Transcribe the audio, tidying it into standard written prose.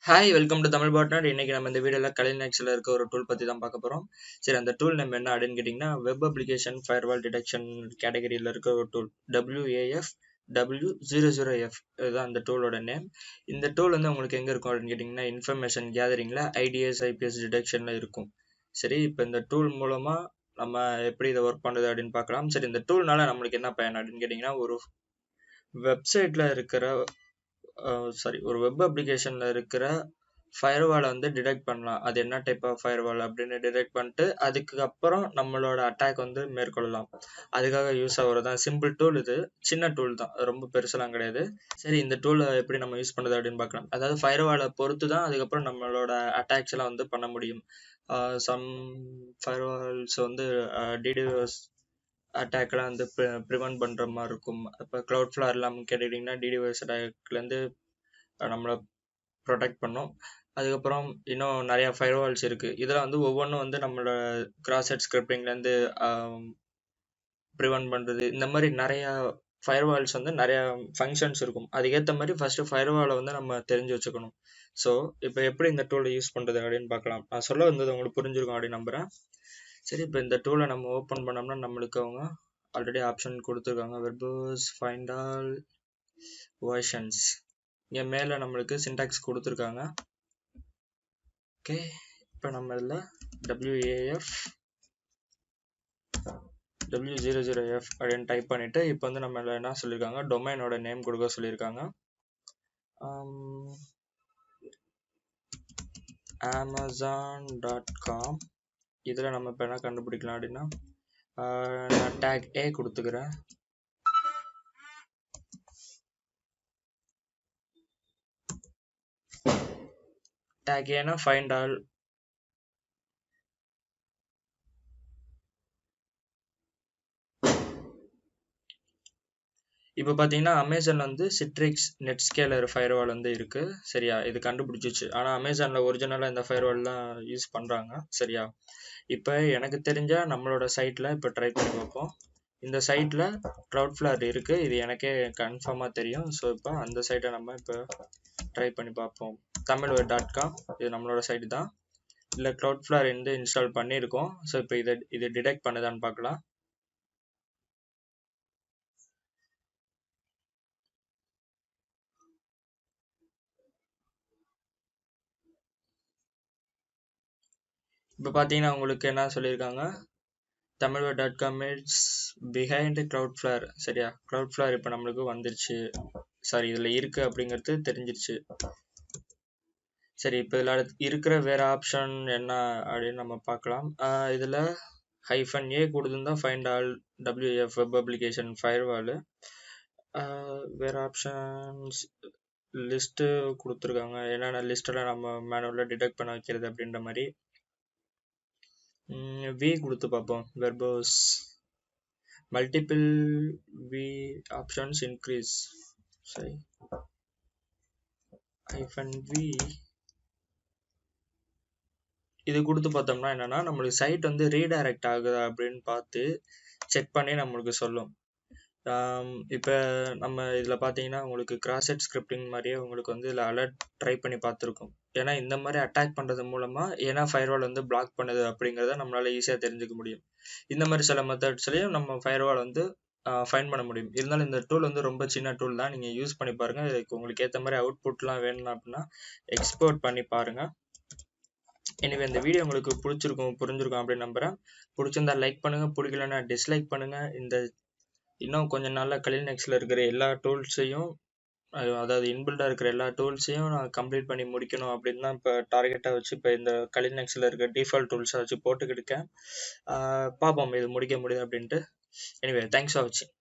Hi welcome to Tamil partner. இன்னைக்கு நம்ம இந்த வீடியோல கலினெக்ஸ்ல இருக்க ஒரு டூல் பத்தி தான் பார்க்க போறோம். சரி, அந்த டூல் நம்ம என்ன அப்படின்னு கேட்டிங்கன்னா, வெப் அப்ளிகேஷன் ஃபயர்வால் டிடெக்ஷன் கேட்டகரியில் இருக்க ஒரு டூல் WAF W00F. இதுதான் அந்த டூலோட நேம். இந்த டூல் வந்து உங்களுக்கு எங்க இருக்கும் அப்படின்னு கேட்டிங்கன்னா, இன்ஃபர்மேஷன் கேதரிங்ல IDS IPS டிடெக்ஷன்ல இருக்கும். சரி, இப்போ இந்த டூல் மூலமா நம்ம எப்படி இதை ஒர்க் பண்ணுது அப்படின்னு பார்க்கலாம். சரி, இந்த டூல்னால நம்மளுக்கு என்ன பயன் அப்படின்னு கேட்டிங்கன்னா, ஒரு வெப்சைட்ல இருக்கிற ஒரு வெப் அப்ளிகேஷன்ல இருக்கிற ஃபயர்வாலை வந்து டிடெக்ட் பண்ணலாம். அது என்ன டைப் ஆஃப் ஃபயர்வால் அப்படின்னு டிடெக்ட் பண்ணிட்டு அதுக்கு அப்புறம் நம்மளோட அட்டாக் வந்து மேற்கொள்ளலாம். அதுக்காக யூஸ் ஆகுறதான் சிம்பிள் டூல். இது சின்ன டூல் தான், ரொம்ப பெருசெல்லாம் கிடையாது. சரி, இந்த டூலை எப்படி நம்ம யூஸ் பண்ணுறது அப்படின்னு பார்க்கலாம். அதாவது ஃபயர்வாலை பொறுத்து தான் அதுக்கப்புறம் நம்மளோட அட்டாக்ஸ் எல்லாம் வந்து பண்ண முடியும். சம் ஃபயர்வால்ஸ் வந்து DDoS அட்டாக்லாம் வந்து ப்ரிவென்ட் பண்ணுற மாதிரி இருக்கும். இப்போ Cloudflare எல்லாம் கேட்டுக்கிட்டிங்கன்னா DDoS அட்டாக்லேருந்து நம்மளை ப்ரொடெக்ட் பண்ணும். அதுக்கப்புறம் இன்னும் நிறையா ஃபயர்வால்ஸ் இருக்குது. இதில் வந்து ஒவ்வொன்றும் வந்து நம்மளோட கிராஸ்-சைட் ஸ்கிரிப்டிங்லேருந்து ப்ரிவென்ட் பண்ணுறது, இந்த மாதிரி நிறையா ஃபயர்வால்ஸ் வந்து நிறையா ஃபங்க்ஷன்ஸ் இருக்கும். அதுக்கேற்ற மாதிரி ஃபஸ்ட்டு ஃபயர்வாலை வந்து நம்ம தெரிஞ்சு வச்சுக்கணும். ஸோ இப்போ எப்படி இந்த டூலை யூஸ் பண்ணுறது அப்படின்னு பார்க்கலாம். நான் சொல்ல வந்தது உங்களுக்கு புரிஞ்சிருக்கும் அப்படின்னு நம்புகிறேன். சரி, இப்போ இந்த டூலை நம்ம ஓப்பன் பண்ணோம்னா நம்மளுக்கு அவங்க ஆல்ரெடி ஆப்ஷன் கொடுத்துருக்காங்க. Verbose find all versions. இங்கே மேலே நம்மளுக்கு சின்டாக்ஸ் கொடுத்துருக்காங்க. ஓகே, இப்போ நம்ம இதில் WAF W00F அப்படின்னு டைப் பண்ணிவிட்டு இப்போ வந்து நம்ம என்ன சொல்லியிருக்காங்க, டொமைனோட நேம் கொடுக்க சொல்லியிருக்காங்க. Amazon.com. இதில் நம்ம இப்போ என்ன கண்டுபிடிக்கலாம் அப்படின்னா, நான் டேக் A கொடுத்துக்கிறேன். டேக் ஏன்னா ஃபைண்ட் ஆல். இப்போ பார்த்தீங்கன்னா அமேசான் வந்து சிட்ரிக்ஸ் நெட்ஸ்கேலர் ஃபயர்வால் வந்து இருக்குது. சரியா, இது கண்டுபிடிச்சிச்சு. ஆனால் அமேசானில் ஒரிஜினலாக இந்த ஃபயர்வால்லாம் யூஸ் பண்ணுறாங்க. சரியா, இப்போ எனக்கு தெரிஞ்சால் நம்மளோட சைட்டில் இப்போ ட்ரை பண்ணி பார்ப்போம். இந்த சைட்டில் Cloudflare இருக்குது, இது எனக்கே கன்ஃபார்மாக தெரியும். ஸோ இப்போ அந்த சைட்டை நம்ம இப்போ ட்ரை பண்ணி பார்ப்போம். தமிழ்வர்.com இது நம்மளோட சைட்டு தான். இல்லை Cloudflare வந்து இன்ஸ்டால் பண்ணியிருக்கோம். ஸோ இப்போ இது டிடெக்ட் பண்ணுதான்னு பார்க்கலாம். இப்போ பார்த்தீங்கன்னா உங்களுக்கு என்ன சொல்லியிருக்காங்க, தமிழ்வர்.com இட்ஸ் பிஹைண்ட் Cloudflare. சரியா, Cloudflare இப்போ நம்மளுக்கு வந்துருச்சு. சாரி, இதில் இருக்குது அப்படிங்கிறது தெரிஞ்சிருச்சு. சரி, இப்போ இதில் இருக்கிற வேறு ஆப்ஷன் என்ன அப்படின்னு நம்ம பார்க்கலாம். இதில் -A கொடுத்துருந்தா find all WF web application firewall. வேறு ஆப்ஷன்ஸ் லிஸ்ட்டு கொடுத்துருக்காங்க, என்னென்ன லிஸ்ட்டெல்லாம் நம்ம மேனுவலாக டிடெக்ட் பண்ண வைக்கிறது அப்படின்ற மாதிரி. V கொடுத்து பார்ப்போம். Verbose multiple V options increase. சரி, -V இது கொடுத்து பார்த்தோம்னா என்னன்னா, நம்மளுக்கு சைட் வந்து ரீடைரக்ட் ஆகுதா அப்படின்னு பார்த்து செக் பண்ணி நம்மளுக்கு சொல்லும். இப்போ நம்ம இதில் பார்த்தீங்கன்னா உங்களுக்கு கிராஸ்-சைட் ஸ்கிரிப்டிங் மாதிரியே உங்களுக்கு வந்து இதில் அலர்ட் ட்ரை பண்ணி பார்த்துருக்கோம். ஏன்னா இந்த மாதிரி அட்டாக் பண்ணுறது மூலமாக ஏன்னா ஃபயர்வால் வந்து பிளாக் பண்ணுது அப்படிங்கிறத நம்மளால் ஈஸியாக தெரிஞ்சுக்க முடியும். இந்த மாதிரி சில மெத்தட்ஸ்லையும் நம்ம ஃபயர்வால் வந்து ஃபைண்ட் பண்ண முடியும். இருந்தாலும் இந்த டூல் வந்து ரொம்ப சின்ன டூல் தான், நீங்கள் யூஸ் பண்ணி பாருங்கள். இதுக்கு உங்களுக்கு ஏற்ற மாதிரி அவுட்புட்லாம் வேணும் அப்படின்னா எக்ஸ்போர்ட் பண்ணி பாருங்கள். எனவே இந்த வீடியோ உங்களுக்கு புரிஞ்சிருக்கும் அப்படின்னு நம்புகிறேன். பிடிச்சிருந்தா லைக் பண்ணுங்கள், பிடிக்கலன்னா டிஸ்லைக் பண்ணுங்கள். இன்னும் கொஞ்ச நாளில் கலினெக்ஸில் இருக்கிற எல்லா டூல்ஸையும், அதாவது இன்பில்டாக இருக்கிற எல்லா டூல்ஸையும் நான் கம்ப்ளீட் பண்ணி முடிக்கணும் அப்படின்னு தான் இப்போ டார்கெட்டாக வச்சு இப்போ இந்த கலினெக்ஸில் இருக்கிற டிஃபால்ட் டூல்ஸை வச்சு போட்டுக்கிட்டு இருக்கேன். பார்ப்போம் இது முடிக்க முடியுது அப்படின்ட்டு. எனிவே, தேங்க்ஸ் ஃபார் வாட்சிங்.